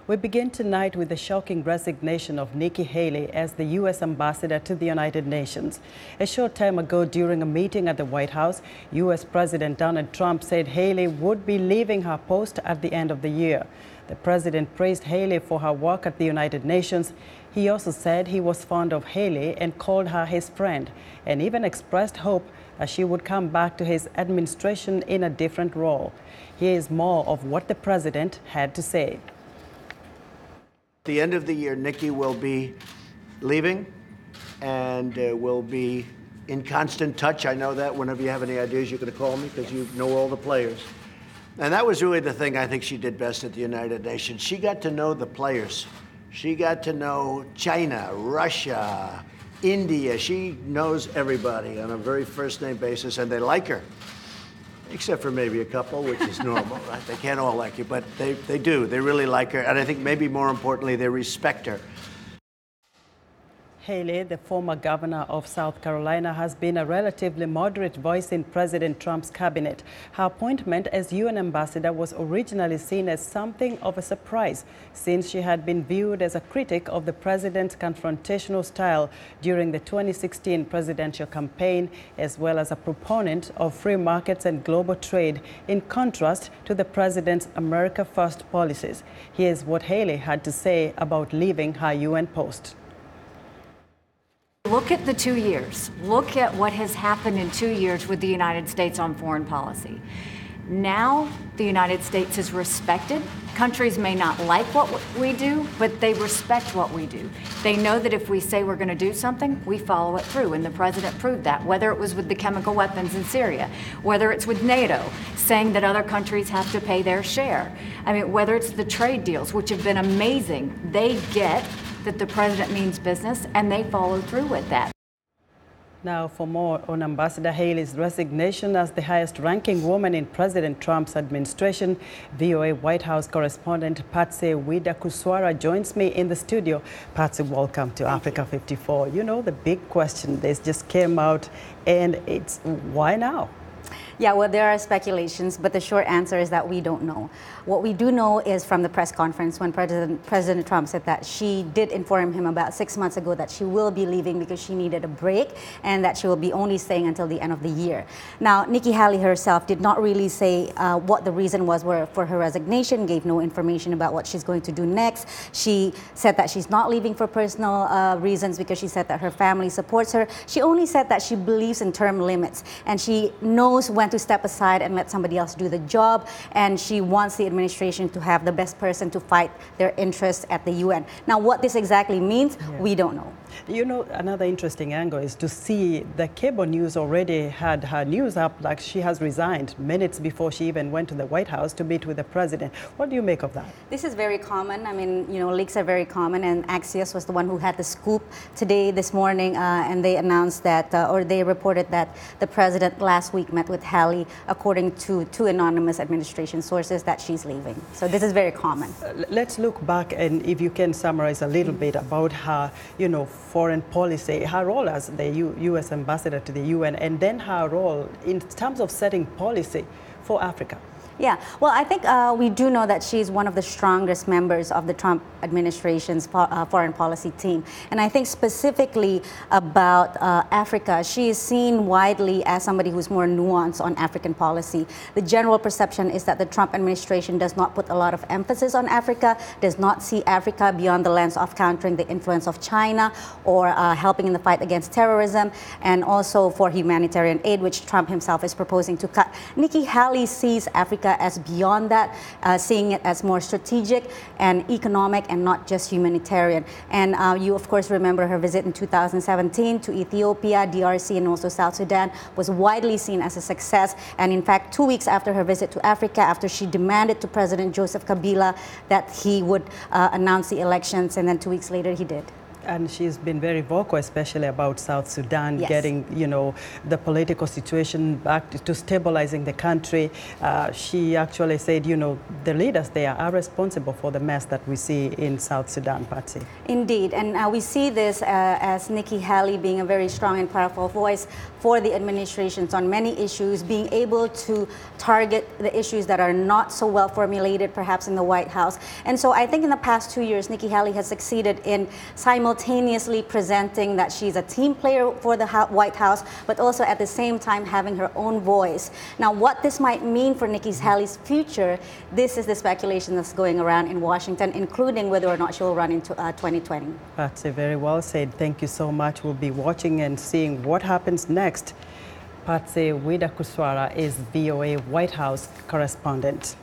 We begin tonight with the shocking resignation of Nikki Haley as the U.S. ambassador to the United Nations. A short time ago, during a meeting at the White House, U.S. President Donald Trump said Haley would be leaving her post at the end of the year. The president praised Haley for her work at the United Nations. He also said he was fond of Haley and called her his friend, and even expressed hope that she would come back to his administration in a different role. Here is more of what the president had to say. At the end of the year, Nikki will be leaving and will be in constant touch. I know that. Whenever you have any ideas, you're going to call me because you know all the players. And that was really the thing I think she did best at the United Nations. She got to know the players. She got to know China, Russia, India. She knows everybody on a very first-name basis, and they like her. Except for maybe a couple, which is normal, right? They can't all like you, but they do. They really like her, and I think maybe more importantly, they respect her. Haley, the former governor of South Carolina, has been a relatively moderate voice in President Trump's cabinet. Her appointment as UN ambassador was originally seen as something of a surprise, since she had been viewed as a critic of the president's confrontational style during the 2016 presidential campaign, as well as a proponent of free markets and global trade, in contrast to the president's America First policies. Here's what Haley had to say about leaving her UN post. Look at the 2 years. Look at what has happened in 2 years with the United States on foreign policy. Now the United States is respected. Countries may not like what we do, but they respect what we do. They know that if we say we're going to do something, we follow it through, and the president proved that, whether it was with the chemical weapons in Syria, whether it's with NATO, saying that other countries have to pay their share. I mean, whether it's the trade deals, which have been amazing. They get that the president means business, and they follow through with that. Now, for more on Ambassador Haley's resignation as the highest-ranking woman in President Trump's administration, VOA White House correspondent Patsy Widakuswara joins me in the studio. Patsy, welcome to Africa 54. You know, the big question, this just came out, and it's why now? Yeah, well, there are speculations, but the short answer is that we don't know. What we do know is from the press conference when President Trump said that she did inform him about 6 months ago that she will be leaving because she needed a break and that she will be only staying until the end of the year. Now, Nikki Haley herself did not really say what the reason was for her resignation, gave no information about what she's going to do next. She said that she's not leaving for personal reasons because she said that her family supports her. She only said that she believes in term limits and she knows when to step aside and let somebody else do the job, and she wants the administration to have the best person to fight their interests at the UN. Now, what this exactly means, we don't know. You know, another interesting angle is to see the cable news already had her news up like she has resigned minutes before she even went to the White House to meet with the president. What do you make of that? This is very common. I mean, you know, leaks are very common, and Axios was the one who had the scoop this morning, and they announced that, or they reported that the president last week met with Haley, according to two anonymous administration sources, that she's leaving. So this is very common. Let's look back, and if you can summarize a little bit about her, you know, foreign policy, her role as the U.S. ambassador to the UN, and then her role in terms of setting policy for Africa. Yeah, well, I think we do know that she's one of the strongest members of the Trump administration's foreign policy team. And I think specifically about Africa, she is seen widely as somebody who's more nuanced on African policy. The general perception is that the Trump administration does not put a lot of emphasis on Africa, does not see Africa beyond the lens of countering the influence of China or helping in the fight against terrorism, and also for humanitarian aid, which Trump himself is proposing to cut. Nikki Haley sees Africa as beyond that, seeing it as more strategic and economic and not just humanitarian. And you, of course, remember her visit in 2017 to Ethiopia, DRC, and also South Sudan was widely seen as a success. And in fact, 2 weeks after her visit to Africa, after she demanded to President Joseph Kabila that he would announce the elections, and then 2 weeks later he did. And she's been very vocal, especially about South Sudan, Yes. getting, the political situation back to stabilizing the country. She actually said, the leaders there are responsible for the mess that we see in South Sudan, Patsy. Indeed, and we see this as Nikki Haley being a very strong and powerful voice for the administrations on many issues, being able to target the issues that are not so well formulated perhaps in the White House. And so I think in the past 2 years, Nikki Haley has succeeded in simultaneously presenting that she's a team player for the White House, but also at the same time having her own voice. Now, what this might mean for Nikki Haley's future, this is the speculation that's going around in Washington, including whether or not she'll run into 2020. Patsy, very well said. Thank you so much. We'll be watching and seeing what happens next. Patsy Widakuswara is VOA White House correspondent.